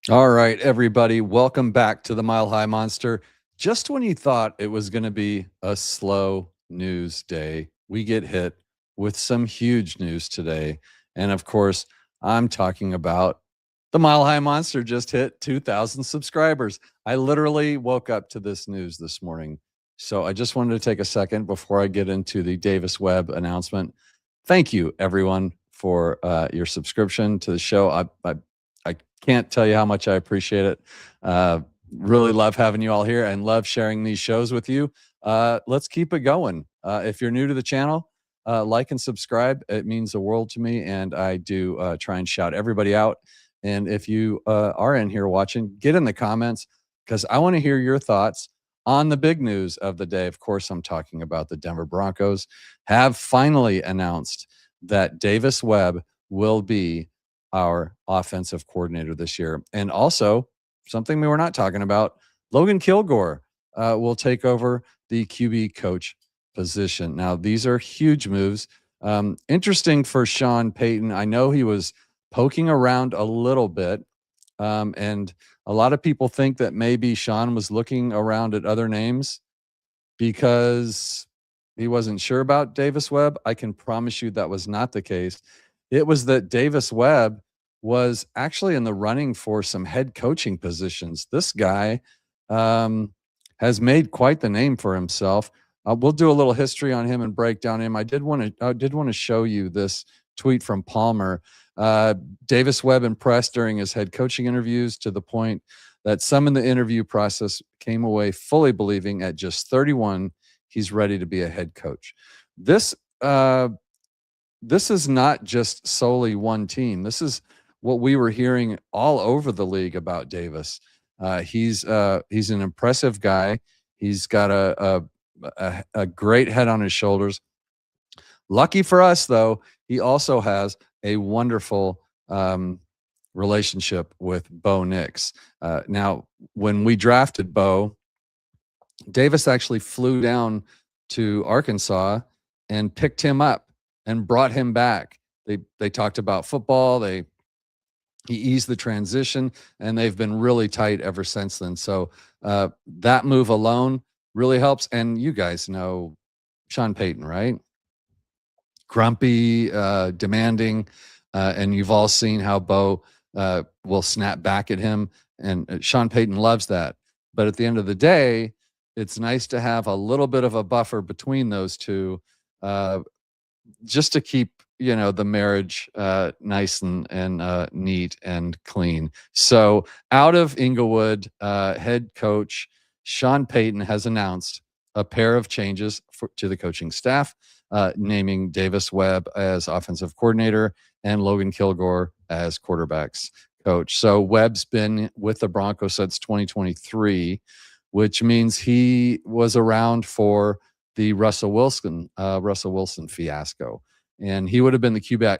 All right, everybody, welcome back to the Mile High Monster. Just when you thought it was going to be a slow news day, we get hit with some huge news today. And of course, I'm talking about the Mile High Monster just hit 2,000 subscribers. I literally woke up to this news this morning. So I just wanted to take a second before I get into the Davis Webb announcement. Thank you, everyone, for your subscription to the show. I can't tell you how much I appreciate it. Really love having you all here and love sharing these shows with you. Let's keep it going. If you're new to the channel, like and subscribe. It means the world to me, and I do try and shout everybody out. And if you are in here watching, get in the comments because I want to hear your thoughts on the big news of the day. Of course, I'm talking about the Denver Broncos have finally announced that Davis Webb will be our offensive coordinator this year. And also, something we were not talking about, Logan Kilgore will take over the QB coach position. Now, these are huge moves. Interesting for Sean Payton. I know he was poking around a little bit, and a lot of people think that maybe Sean was looking around at other names because he wasn't sure about Davis Webb. I can promise you that was not the case. It was that Davis Webb was actually in the running for some head coaching positions. This guy has made quite the name for himself. We'll do a little history on him and break down him. I did want to show you this tweet from Palmer. Davis Webb impressed during his head coaching interviews to the point that some in the interview process came away fully believing at just 31 he's ready to be a head coach. This is not just solely one team. This is what we were hearing all over the league about Davis. He's an impressive guy. He's got a great head on his shoulders. Lucky for us, though, he also has a wonderful relationship with Bo Nix. Now, when we drafted Bo, Davis actually flew down to Arkansas and picked him up and brought him back. They talked about football. He eased the transition, and they've been really tight ever since then. So that move alone really helps. And you guys know Sean Payton, right? Grumpy, demanding, and you've all seen how Bo will snap back at him, and Sean Payton loves that. But at the end of the day, it's nice to have a little bit of a buffer between those two, just to keep the marriage nice and neat and clean. So out of Inglewood, head coach Sean Payton has announced a pair of changes to the coaching staff, naming Davis Webb as offensive coordinator and Logan Kilgore as quarterbacks coach. So Webb's been with the Broncos since 2023, which means he was around for the Russell Wilson fiasco, and he would have been the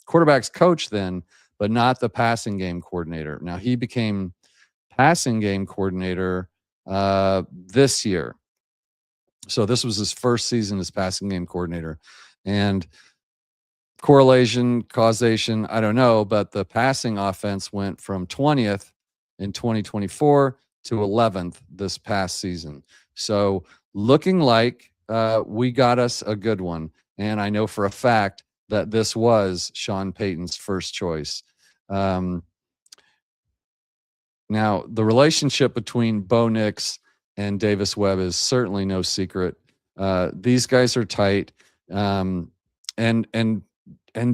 quarterback's coach then, but not the passing game coordinator. Now he became passing game coordinator this year. So this was his first season as passing game coordinator, and correlation, causation, I don't know, but the passing offense went from 20th in 2024 to 11th this past season. So looking like we got us a good one. And I know for a fact that this was Sean Payton's first choice. Now, the relationship between Bo Nix and Davis Webb is certainly no secret. These guys are tight. And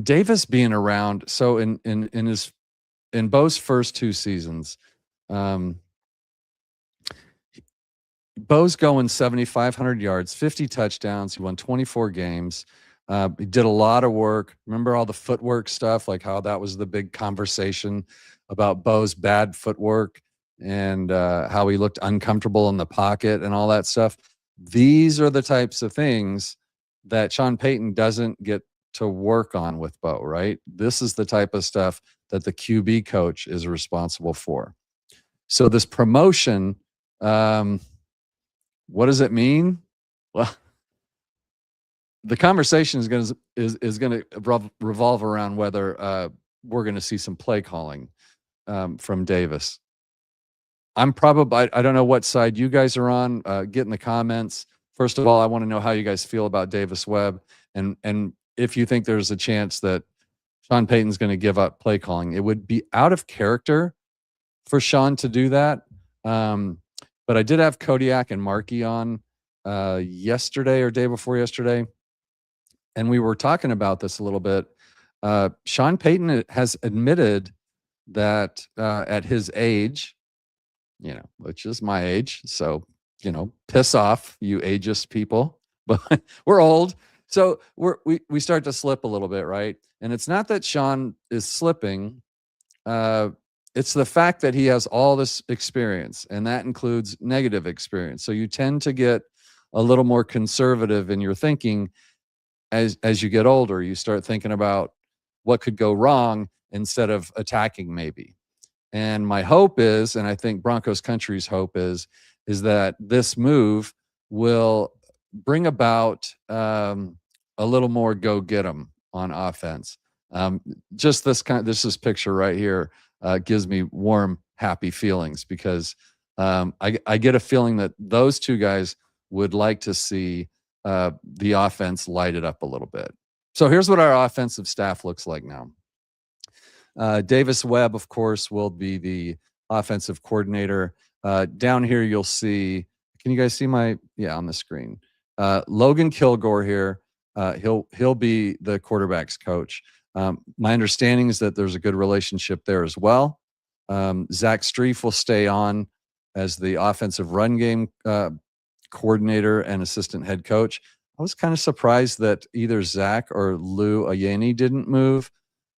Davis being around, so in Bo's first two seasons, Bo's going 7,500 yards, 50 touchdowns. He won 24 games. He did a lot of work. Remember all the footwork stuff, like how that was the big conversation about Bo's bad footwork and how he looked uncomfortable in the pocket and all that stuff. These are the types of things that Sean Payton doesn't get to work on with Bo, right? This is the type of stuff that the QB coach is responsible for. So this promotion, what does it mean? Well, the conversation is going to revolve around whether we're going to see some play calling. from Davis. I'm probably, I don't know what side you guys are on. Get in the comments. First of all, I want to know how you guys feel about Davis Webb, and if you think there's a chance that Sean Payton's going to give up play calling. It would be out of character for Sean to do that. But I did have Kodiak and Markey on yesterday or day before yesterday, and we were talking about this a little bit. Sean Payton has admitted that at his age, which is my age, so piss off, you ageist people, but we're old, so we start to slip a little bit, right? And it's not that Sean is slipping. It's the fact that he has all this experience, and that includes negative experience. So you tend to get a little more conservative in your thinking as you get older. You start thinking about what could go wrong instead of attacking maybe. And my hope is, and I think Broncos country's hope is that this move will bring about a little more go get 'em on offense. Just this picture right here gives me warm, happy feelings because I get a feeling that those two guys would like to see the offense light it up a little bit. So here's what our offensive staff looks like now. Davis Webb, of course, will be the offensive coordinator. Down here, you'll see. Can you guys see on the screen? Logan Kilgore here. He'll be the quarterback's coach. My understanding is that there's a good relationship there as well. Zach Streif will stay on as the offensive run game coordinator and assistant head coach. I was kind of surprised that either Zach or Lou Ayeni didn't move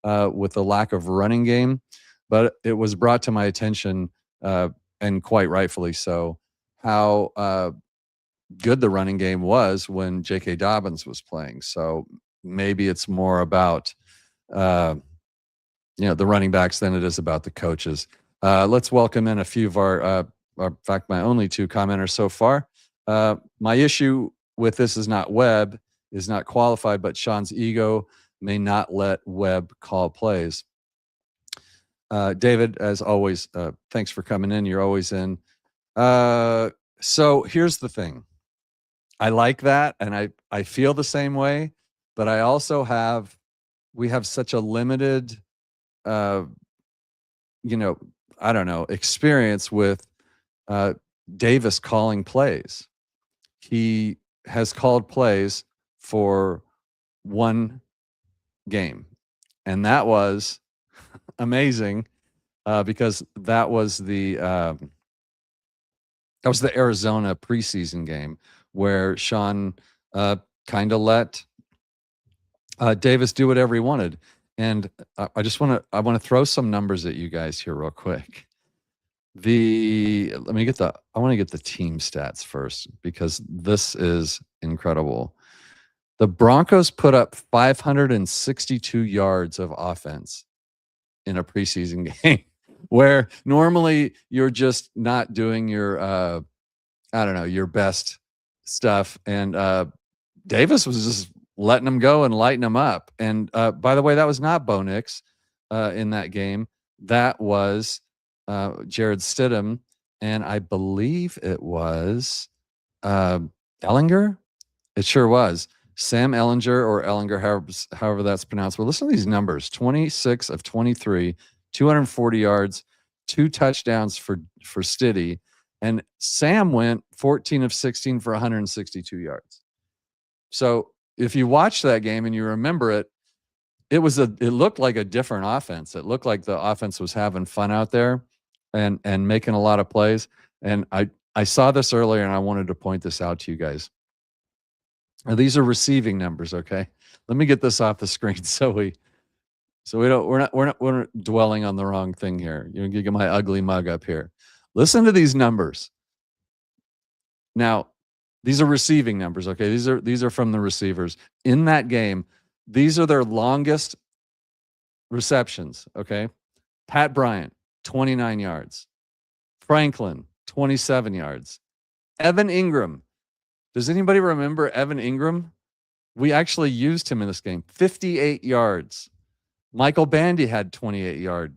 with the lack of running game, but it was brought to my attention, and quite rightfully so, how good the running game was when J.K. Dobbins was playing. So maybe it's more about the running backs than it is about the coaches. Let's welcome in a few of our in fact, my only two commenters so far. My issue with this is not Webb is not qualified, but Sean's ego may not let Webb call plays. David, as always, thanks for coming in. You're always in. So here's the thing. I like that, and I feel the same way, but I also we have such a limited, experience with Davis calling plays. He has called plays for one game, and that was amazing because that was the Arizona preseason game where Sean kind of let Davis do whatever he wanted. And I want to throw some numbers at you guys here real quick. I want to get the team stats first because this is incredible. The Broncos put up 562 yards of offense in a preseason game where normally you're just not doing your your best stuff, and Davis was just letting them go and lighting them up. And by the way, that was not Bo Nix in that game. That was Jared Stidham, and I believe it was Ellinger. It sure was Sam Ellinger or Ellinger, however that's pronounced. But listen to these numbers: 26 of 23, 240 yards, 2 touchdowns for Stiddy, and Sam went 14 of 16 for 162 yards. So if you watch that game and you remember it, it looked like a different offense. It looked like the offense was having fun out there and making a lot of plays. And I saw this earlier and I wanted to point this out to you guys. Now, these are receiving numbers, okay? Let me get this off the screen we're not dwelling on the wrong thing here. You get my ugly mug up here. Listen to these numbers. Now, these are receiving numbers, okay? These are from the receivers. In that game, these are their longest receptions, okay? Pat Bryant, 29 yards. Franklin, 27 yards. Evan Ingram. Does anybody remember Evan Ingram? We actually used him in this game. 58 yards. Michael Bandy had 28 yards.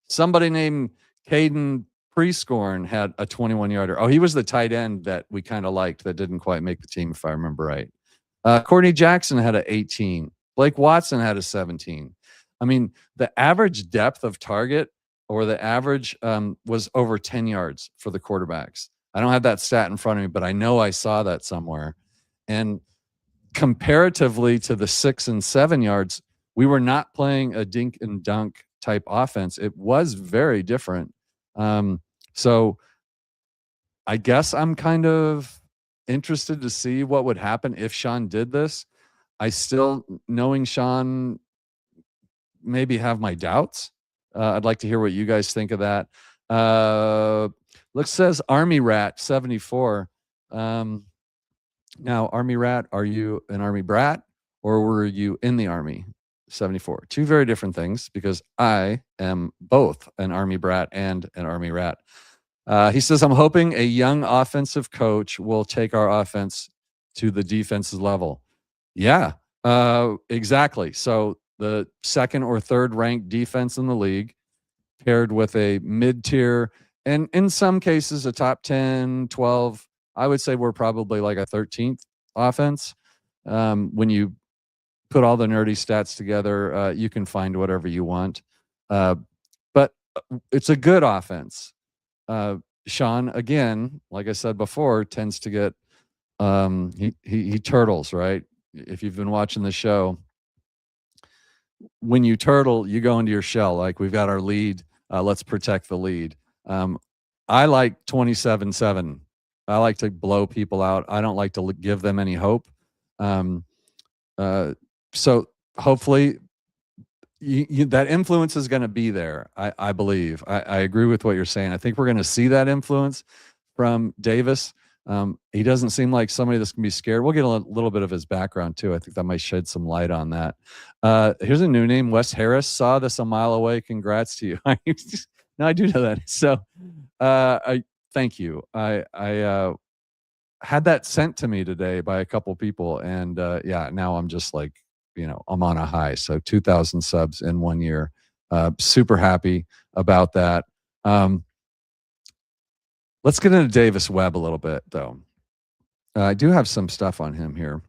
Somebody named Caden Prescorn had a 21-yarder. Oh, he was the tight end that we kind of liked that didn't quite make the team, if I remember right. Courtney Jackson had a 18. Blake Watson had a 17. I mean, the average depth of target or the average was over 10 yards for the quarterbacks. I don't have that stat in front of me, but I know I saw that somewhere. And comparatively to the 6 and 7 yards, we were not playing a dink and dunk type offense. It was very different. So I guess I'm kind of interested to see what would happen if Sean did this. I still, knowing Sean, maybe have my doubts. I'd like to hear what you guys think of that. Look, says Army Rat 74. Now, Army Rat, are you an Army brat or were you in the Army? 74. Two very different things because I am both an Army brat and an Army rat. He says, I'm hoping a young offensive coach will take our offense to the defense's level. Yeah, exactly. So the second or third ranked defense in the league paired with a mid-tier and in some cases a top 10, 12. I would say we're probably like a 13th offense. When you put all the nerdy stats together, you can find whatever you want. But it's a good offense. Sean, again, like I said before, tends to get he turtles, right? If you've been watching the show, when you turtle, you go into your shell. Like we've got our lead, let's protect the lead. I like 27-7. I like to blow people out. I don't like to give them any hope. So hopefully that influence is going to be there. I believe. I agree with what you're saying. I think we're going to see that influence from Davis. He doesn't seem like somebody that's going to be scared. We'll get a little bit of his background too. I think that might shed some light on that. Here's a new name. Wes Harris, saw this a mile away. Congrats to you. No, I do know that. So I thank you. I had that sent to me today by a couple people. And yeah, now I'm just like, I'm on a high. So 2,000 subs in 1 year. Super happy about that. Let's get into Davis Webb a little bit, though. I do have some stuff on him here.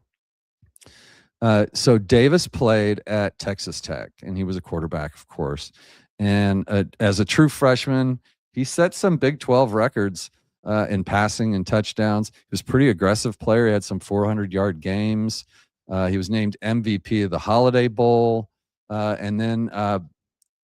So Davis played at Texas Tech, and he was a quarterback, of course. And as a true freshman, he set some Big 12 records in passing and touchdowns. He was a pretty aggressive player. He had some 400-yard games. He was named MVP of the Holiday Bowl. And then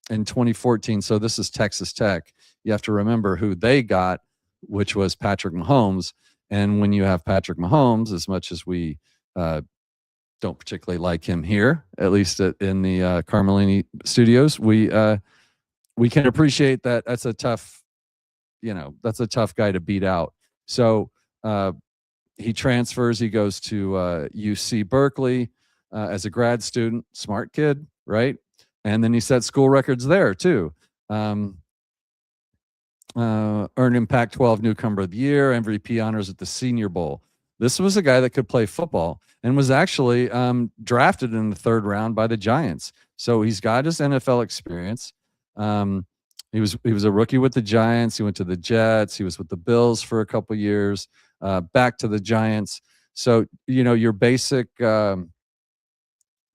in 2014, so this is Texas Tech, you have to remember who they got, which was Patrick Mahomes. And when you have Patrick Mahomes, as much as we don't particularly like him here, at least in the Carmelini studios, we can appreciate that that's a tough guy to beat out. So he transfers, he goes to UC Berkeley as a grad student, smart kid, right? And then he set school records there too. Earned Impact 12 Newcomer of the Year, MVP honors at the Senior Bowl. This was a guy that could play football and was actually drafted in the 3rd round by the Giants. So he's got his NFL experience. He was a rookie with the Giants. He went to the Jets. He was with the Bills for a couple years. Back to the Giants. So your basic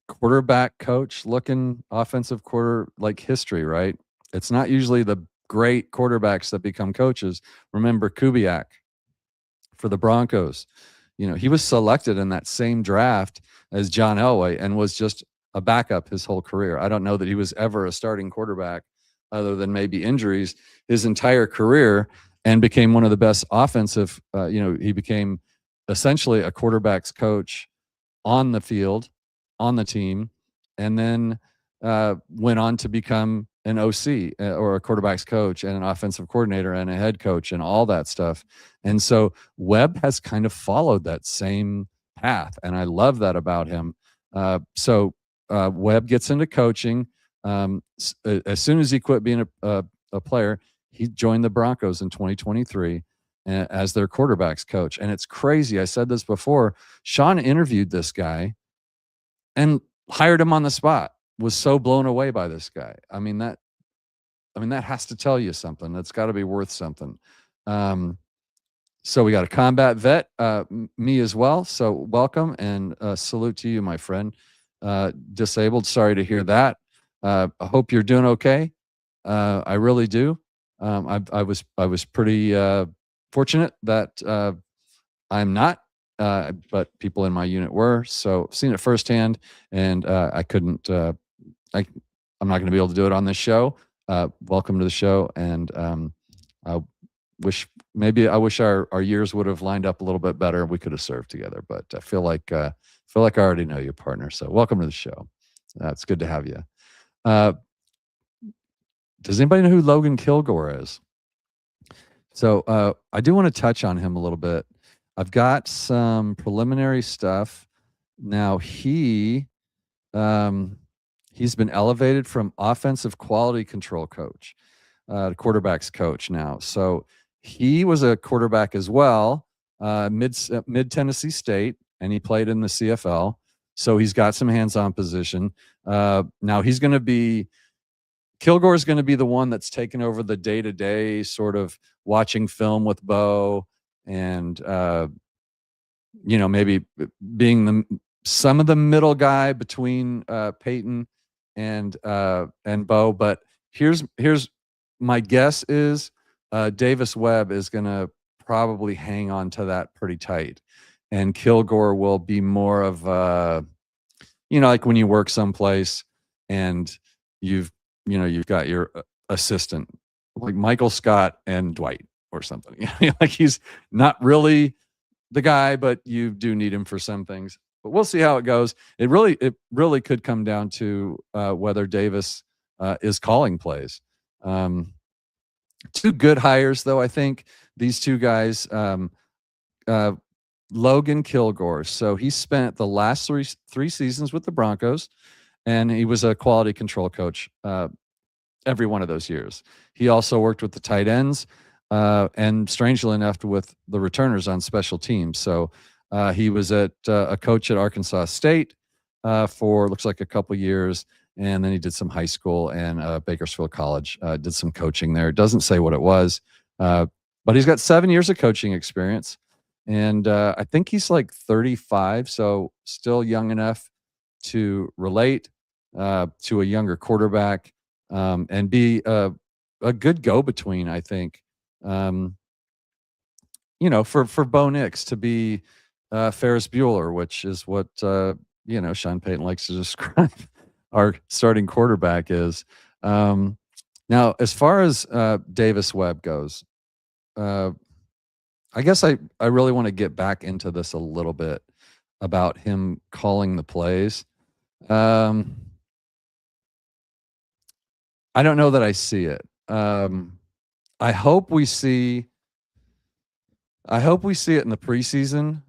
quarterback coach looking offensive quarter like history, right? It's not usually the great quarterbacks that become coaches. Remember Kubiak for the Broncos. He was selected in that same draft as John Elway and was just a backup his whole career. I don't know that he was ever a starting quarterback other than maybe injuries his entire career, and became one of the best offensive. He became essentially a quarterback's coach on the field, on the team, and then went on to become an OC or a quarterback's coach and an offensive coordinator and a head coach and all that stuff. And so Webb has kind of followed that same path, and I love that about him. So Webb gets into coaching. As soon as he quit being a player, he joined the Broncos in 2023 as their quarterback's coach. And it's crazy. I said this before. Sean interviewed this guy and hired him on the spot. Was so blown away by this guy. I mean, I mean, that has to tell you something. That's got to be worth something. Um, so we got a combat vet, me as well. So welcome and salute to you, my friend. Disabled. Sorry to hear that. I hope you're doing okay. I really do. I was pretty fortunate that I'm not, but people in my unit were. So seen it firsthand, and I couldn't. I'm not going to be able to do it on this show. Welcome to the show, and I I wish our years would have lined up a little bit better. We could have served together, but I feel like I already know you, partner. So welcome to the show. It's good to have you. Uh, does anybody know who Logan Kilgore is? So I do want to touch on him a little bit. I've got some preliminary stuff. Now he's been elevated from offensive quality control coach to quarterbacks coach now. So he was a quarterback as well, mid Tennessee State, and he played in the CFL. So he's got some hands-on position. Now he's going to be Kilgore is going to be the one that's taken over the day-to-day sort of watching film with Bo and maybe being some of the middle guy between Payton and Bo. But here's my guess is Davis Webb is going to probably hang on to that pretty tight, and Kilgore will be more of like when you work someplace and you've got your assistant like Michael Scott and Dwight or something. Like he's not really the guy, but you do need him for some things. But we'll see how it goes. It really could come down to whether Davis is calling plays. Two good hires, though. I think these two guys, Logan Kilgore. So he spent the last three seasons with the Broncos, and he was a quality control coach every one of those years. He also worked with the tight ends, and strangely enough, with the returners on special teams. So he was a coach at Arkansas State for looks like a couple years, and then he did some high school and Bakersfield College. Did some coaching there. It doesn't say what it was, but he's got 7 years of coaching experience, and I think he's like 35, so still young enough to relate to a younger quarterback and be a good go-between, I think. For Bo Nix to be Ferris Bueller, which is what Sean Payton likes to describe our starting quarterback is. Now, as far as Davis Webb goes, I guess I really want to get back into this a little bit about him calling the plays. I don't know that I see it. I hope we see it in the preseason.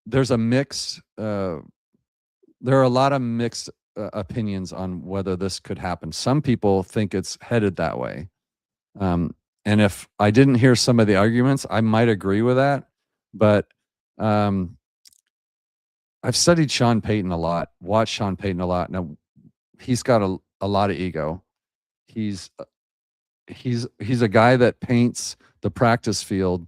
There's a mix. There are a lot of mixed opinions on whether this could happen. Some people think it's headed that way. And if I didn't hear some of the arguments, I might agree with that. But I've studied Sean Payton a lot, watched Sean Payton a lot. Now, he's got a lot of ego. He's a guy that paints the practice field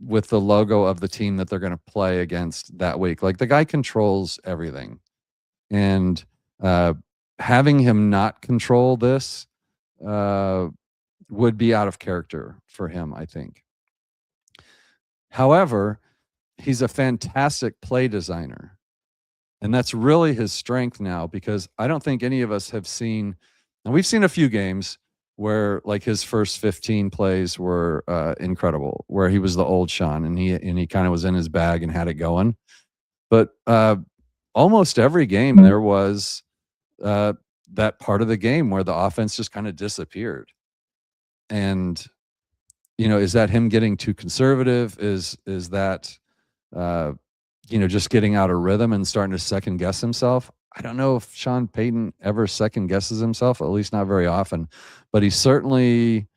with the logo of the team that they're going to play against that week. Like the guy controls everything, and having him not control this would be out of character for him, I think. However, he's a fantastic play designer, and that's really his strength now, because I don't think any of us have seen, and we've seen a few games where like his first 15 plays were incredible, where he was the old Sean and he kind of was in his bag and had it going. But almost every game there was that part of the game where the offense just kind of disappeared. And is that him getting too conservative? Is that just getting out of rhythm and starting to second guess himself? I don't know if Sean Payton ever second guesses himself, at least not very often, but he certainly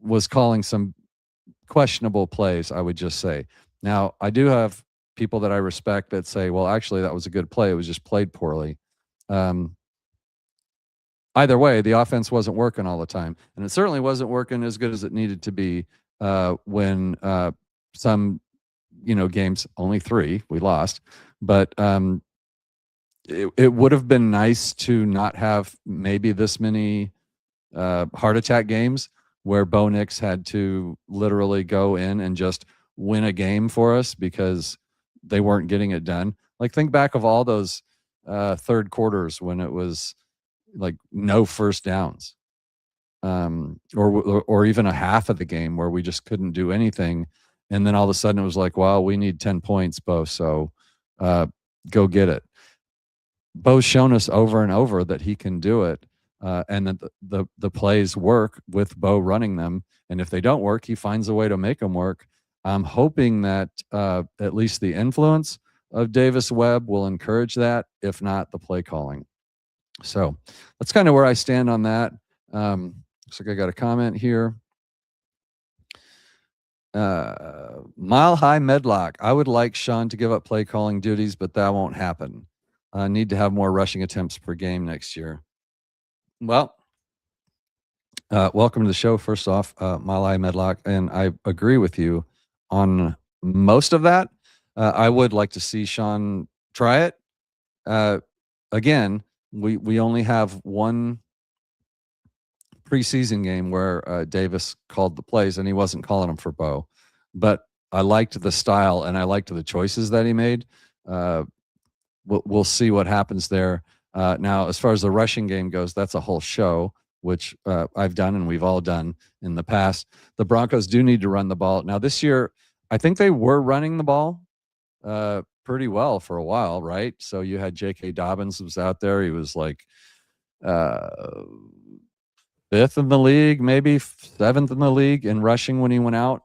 was calling some questionable plays, I would just say. Now, I do have people that I respect that say, well, actually, that was a good play. It was just played poorly. either way, the offense wasn't working all the time, and it certainly wasn't working as good as it needed to be when some games, only 3 we lost, but it would have been nice to not have maybe this many heart attack games where Bo Nix had to literally go in and just win a game for us because they weren't getting it done. Like, think back of all those third quarters when it was like no first downs, or even a half of the game where we just couldn't do anything, and then all of a sudden it was like, well, we need 10 points, Bo, so go get it. Bo's shown us over and over that he can do it, and that the plays work with Bo running them. And if they don't work, he finds a way to make them work. I'm hoping that at least the influence of Davis Webb will encourage that, if not the play calling. So that's kind of where I stand on that. Looks like I got a comment here. Mile High Medlock. I would like Sean to give up play calling duties, but that won't happen. Need to have more rushing attempts per game next year. Well, welcome to the show. First off, Mile High Medlock, and I agree with you on most of that. I would like to see Sean try it. Again, we only have one preseason game where Davis called the plays, and he wasn't calling them for Bo. But I liked the style, and I liked the choices that he made. We'll see what happens there. Now, as far as the rushing game goes, that's a whole show, which I've done and we've all done in the past. The Broncos do need to run the ball. Now, this year, I think they were running the ball pretty well for a while, right? So you had J.K. Dobbins was out there. He was like 5th in the league, maybe 7th in the league in rushing when he went out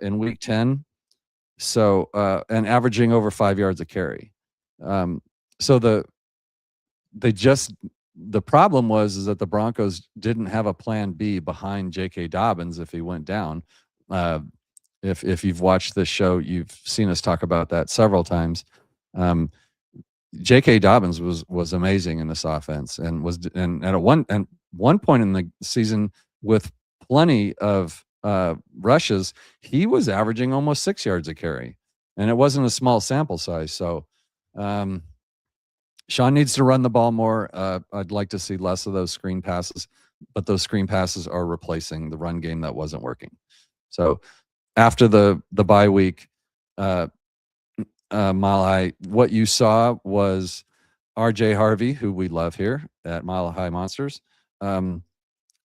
in week 10. So, and averaging over 5 yards a carry. So the problem was that the Broncos didn't have a plan B behind J.K. Dobbins if he went down. If you've watched this show, you've seen us talk about that several times. J.K. Dobbins was amazing in this offense, and at one point in the season with plenty of rushes, he was averaging almost 6 yards a carry, and it wasn't a small sample size. So Sean needs to run the ball more. I'd like to see less of those screen passes, but those screen passes are replacing the run game that wasn't working. So after the bye week, Mile High, what you saw was RJ Harvey, who we love here at Mile High Monsters, and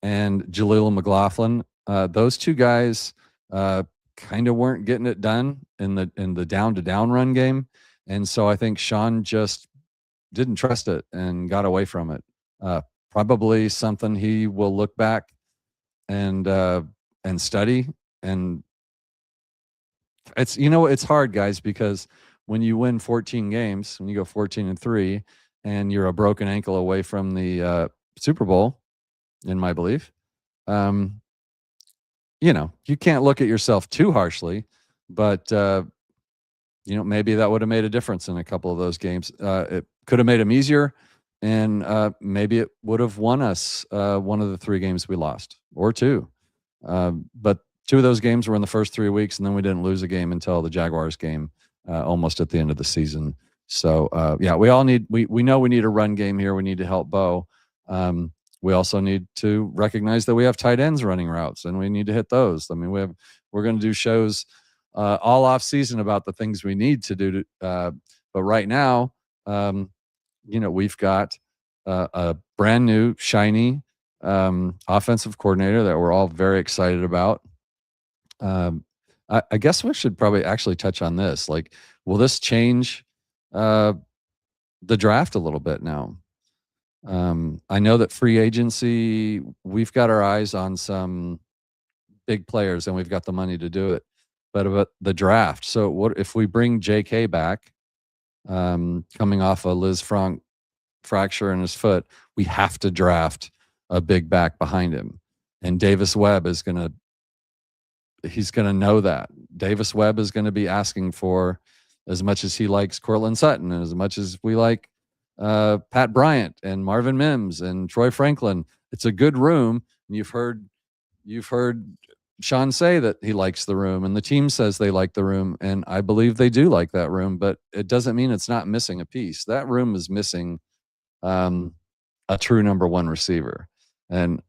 Jaleel McLaughlin. Those two guys kind of weren't getting it done in the down-to-down run game. And so I think Sean just didn't trust it and got away from it. Probably something he will look back and study. And it's hard, guys, because when you win 14 games, when you go 14-3, and you're a broken ankle away from the Super Bowl, in my belief, you can't look at yourself too harshly, but maybe that would have made a difference in a couple of those games. It could have made them easier, and maybe it would have won us one of the 3 games we lost, or 2. But 2 of those games were in the first 3 weeks, and then we didn't lose a game until the Jaguars game almost at the end of the season. So, we know we need a run game here. We need to help Bo. We also need to recognize that we have tight ends running routes, and we need to hit those. I mean, we're going to do shows all off season about the things we need to do. But right now, we've got a brand new, shiny offensive coordinator that we're all very excited about. I guess we should probably actually touch on this. Like, will this change the draft a little bit now? I know that free agency, we've got our eyes on some big players, and we've got the money to do it. But about the draft, so what if we bring J.K. back, coming off a Liz Frank fracture in his foot? We have to draft a big back behind him, and Davis Webb he's gonna know that. Davis Webb is going to be asking for, as much as he likes Cortland Sutton, and as much as we like Pat Bryant and Marvin Mims and Troy Franklin. It's a good room. And you've heard Sean say that he likes the room, and the team says they like the room, and I believe they do like that room. But it doesn't mean it's not missing a piece. That room is missing um, a true number one receiver, and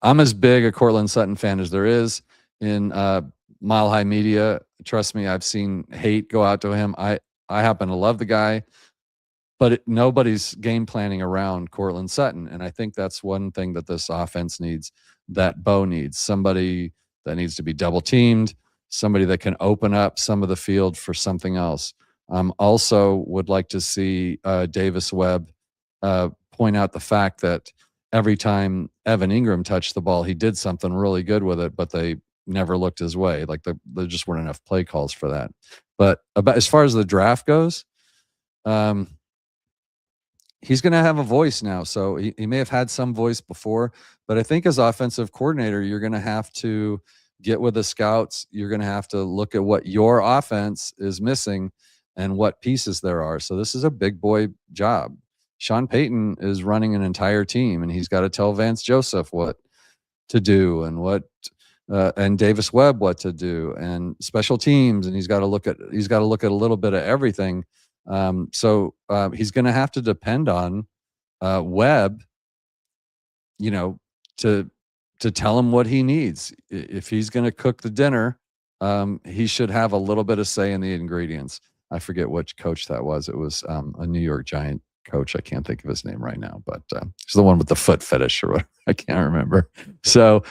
I'm as big a Cortland Sutton fan as there is in Mile High media. Trust me, I've seen hate go out to him. I happen to love the guy, but nobody's game planning around Cortland Sutton, and I think that's one thing that this offense needs. That Bo needs somebody that needs to be double teamed, somebody that can open up some of the field for something else. Also, would like to see Davis Webb point out the fact that every time Evan Ingram touched the ball, he did something really good with it, but they never looked his way. Like there just weren't enough play calls for that. But as far as the draft goes, he's going to have a voice now. So he may have had some voice before, but I think as offensive coordinator, you're going to have to get with the scouts. You're going to have to look at what your offense is missing and what pieces there are. So this is a big boy job. Sean Payton is running an entire team, and he's got to tell Vance Joseph what to do and Davis Webb what to do, and special teams, and he's got to look at a little bit of everything. So he's going to have to depend on Webb, to tell him what he needs. If he's going to cook the dinner, he should have a little bit of say in the ingredients. I forget which coach that was. It was a New York Giant coach. I can't think of his name right now, but it's the one with the foot fetish or what. I can't remember. So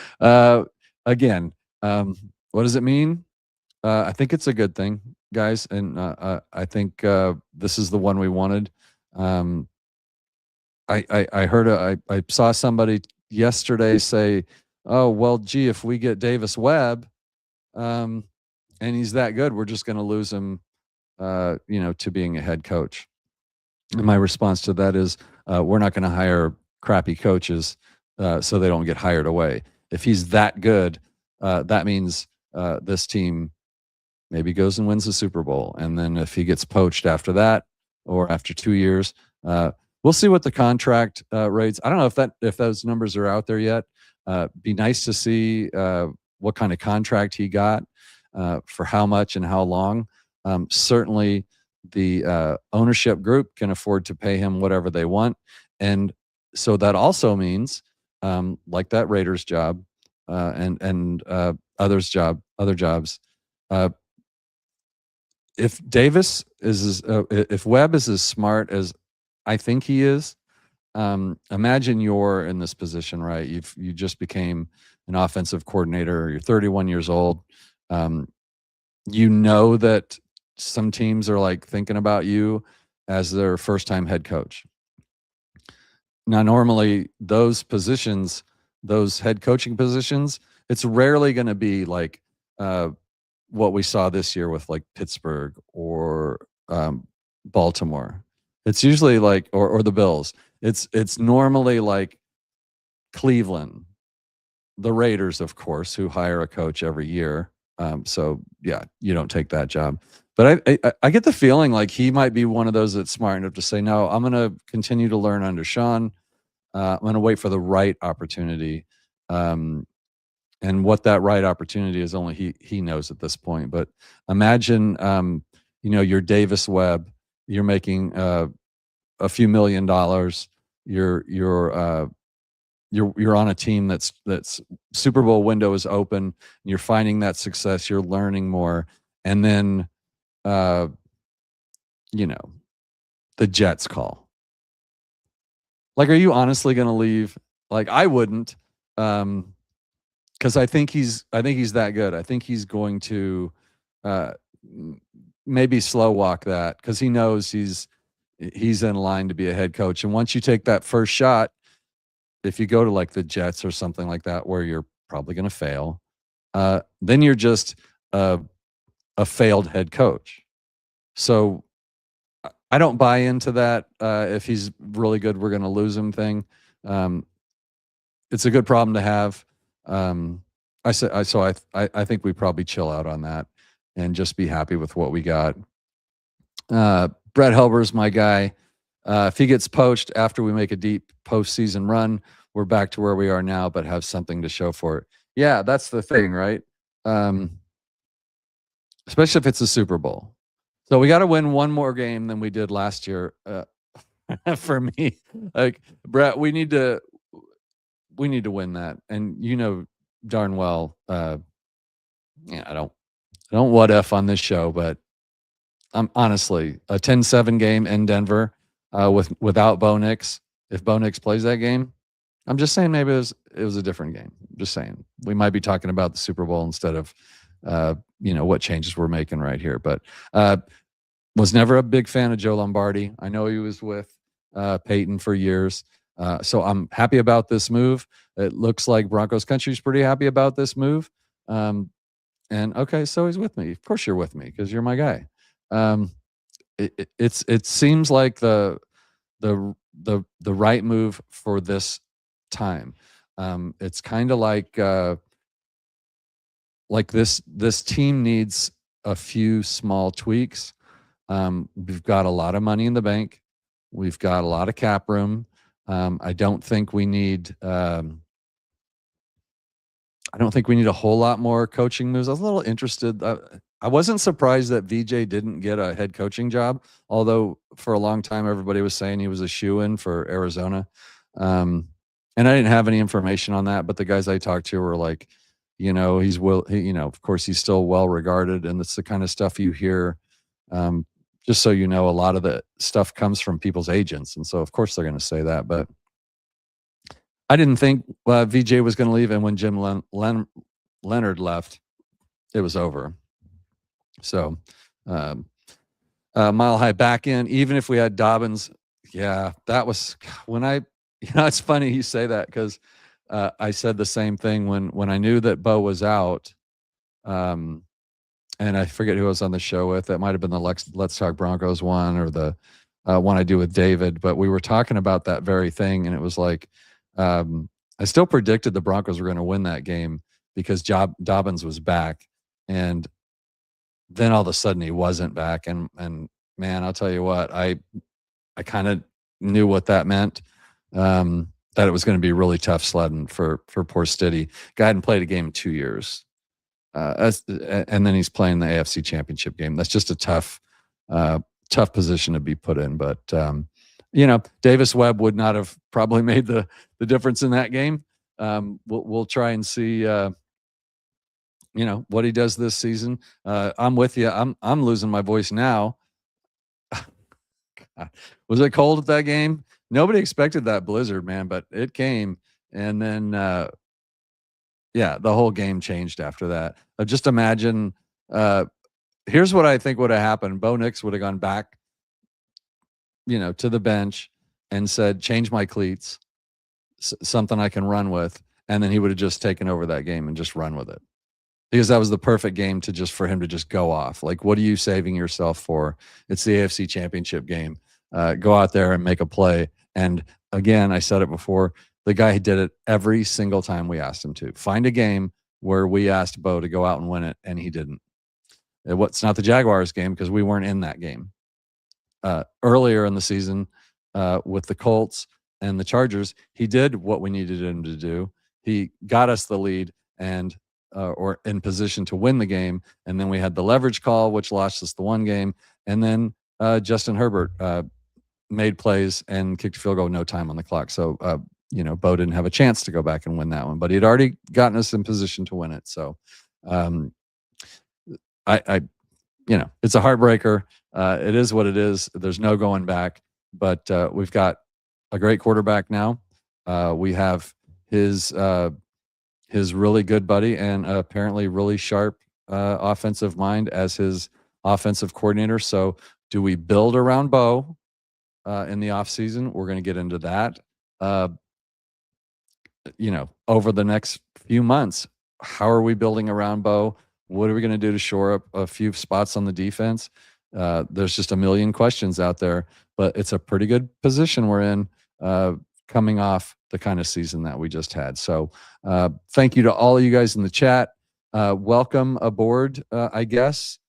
again, what does it mean? I think it's a good thing, guys, and I think this is the one we wanted. I saw somebody yesterday say, "Oh, well, gee, if we get Davis Webb, and he's that good, we're just going to lose him, to being a head coach." And my response to that is, we're not going to hire crappy coaches so they don't get hired away. If he's that good, that means this team maybe goes and wins the Super Bowl. And then if he gets poached after that or after 2 years, we'll see what the contract rates. I don't know if those numbers are out there yet. Be nice to see what kind of contract he got for how much and how long. Certainly the ownership group can afford to pay him whatever they want. And so that also means like that Raiders job and other jobs, if if Webb is as smart as I think he is, imagine you're in this position, right? You just became an offensive coordinator. You're 31 years old. You know that some teams are like thinking about you as their first time head coach. Now, normally those positions, those head coaching positions, it's rarely going to be like what we saw this year with like Pittsburgh or Baltimore. It's usually like, or the Bills. It's normally like Cleveland, the Raiders, of course, who hire a coach every year. So yeah, you don't take that job. But I get the feeling like he might be one of those that's smart enough to say, no, I'm going to continue to learn under Sean. I'm going to wait for the right opportunity. And what that right opportunity is, only he knows at this point. But imagine, you're Davis Webb, you're making a few $1 million. You're on a team that's Super Bowl window is open. And you're finding that success. You're learning more, and then the Jets call. Like, are you honestly going to leave? Like, I wouldn't. Because I think he's that good. I think he's going to maybe slow walk that, because he knows he's in line to be a head coach. And once you take that first shot, if you go to like the Jets or something like that, where you're probably going to fail, then you're just a failed head coach. So I don't buy into that. If he's really good, we're going to lose him thing. It's a good problem to have. I think we probably chill out on that and just be happy with what we got. Brett Helber's my guy. If he gets poached after we make a deep postseason run, we're back to where we are now, but have something to show for it. Yeah, that's the thing, right? Especially if it's a Super Bowl. So we got to win one more game than we did last year. For me, like Brett, we need to win that, and darn well. Yeah, I don't what if on this show, but I'm honestly a 10-7 game in Denver without Bo Nix. If Bo Nix plays that game, I'm just saying maybe it was a different game. Just saying we might be talking about the Super Bowl instead of what changes we're making right here. But was never a big fan of Joe Lombardi. I know he was with Payton for years. So I'm happy about this move. It looks like Broncos country's pretty happy about this move. And okay, so he's with me. Of course you're with me because you're my guy. It seems like the right move for this time. It's kind of like this team needs a few small tweaks. We've got a lot of money in the bank. We've got a lot of cap room. I don't think we need a whole lot more coaching moves. I was a little interested. I wasn't surprised that VJ didn't get a head coaching job, although for a long time everybody was saying he was a shoo-in for Arizona. And I didn't have any information on that, but the guys I talked to were like, of course he's still well regarded, and it's the kind of stuff you hear. Just so you know, a lot of the stuff comes from people's agents, and so of course they're going to say that. But I didn't think VJ was going to leave, and when Jim Leonard left, it was over. So, Mile High back in. Even if we had Dobbins, yeah, that was when it's funny you say that because I said the same thing when I knew that Bo was out. And I forget who I was on the show with. That might have been the Let's Talk Broncos one or the one I do with David. But we were talking about that very thing, and it was like I still predicted the Broncos were going to win that game because Dobbins was back, and then all of a sudden he wasn't back. And man, I'll tell you what, I kind of knew what that meant. That it was going to be really tough sledding for poor Stiddy. Guy hadn't played a game in 2 years. And then he's playing the AFC Championship game. That's just a tough position to be put in. But Davis Webb would not have probably made the difference in that game. We'll try and see what he does this season. I'm with you. I'm losing my voice now. Was it cold at that game? Nobody expected that blizzard, man, but it came, and then the whole game changed after that. Just imagine. Here's what I think would have happened. Bo Nix would have gone back, to the bench and said, "Change my cleats, something I can run with," and then he would have just taken over that game and just run with it, because that was the perfect game for him to just go off. Like, what are you saving yourself for? It's the AFC Championship game. Go out there and make a play. And again, I said it before. The guy did it every single time we asked him to. Find a game where we asked Bo to go out and win it, and he didn't. It's not the Jaguars game because we weren't in that game. Earlier in the season with the Colts and the Chargers, he did what we needed him to do. He got us the lead and or in position to win the game, and then we had the leverage call, which lost us the one game, and then Justin Herbert made plays and kicked a field goal with no time on the clock. So Bo didn't have a chance to go back and win that one, but he'd already gotten us in position to win it. So, it's a heartbreaker. It is what it is. There's no going back, but we've got a great quarterback now. We have his really good buddy and apparently really sharp offensive mind as his offensive coordinator. So do we build around Bo in the offseason? We're going to get into that. Over the next few months, how are we building around Bo? What are we going to do to shore up a few spots on the defense? There's just a million questions out there, but it's a pretty good position we're in coming off the kind of season that we just had. So thank you to all of you guys in the chat. Welcome aboard, I guess.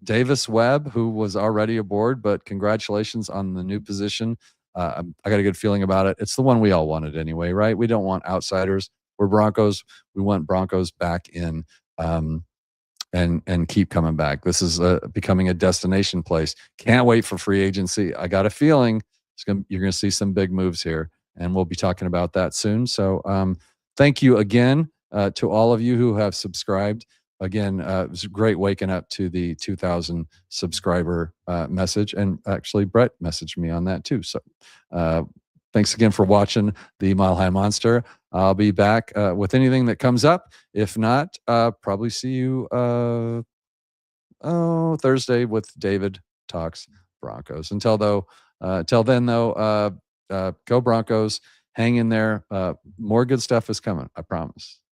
Davis Webb, who was already aboard, but congratulations on the new position. I got a good feeling about it. It's the one we all wanted anyway, right? We don't want outsiders. We're Broncos. We want Broncos back in. And keep coming back. This is becoming a destination place. Can't wait for free agency. I got a feeling you're going to see some big moves here, and we'll be talking about that soon. So thank you again to all of you who have subscribed. Again, it was great waking up to the 2,000 subscriber message, and actually Brett messaged me on that too. So thanks again for watching the Mile High Monster. I'll be back with anything that comes up. If not, probably see you Thursday with David Talks Broncos. Till then though, go Broncos. Hang in there. More good stuff is coming. I promise.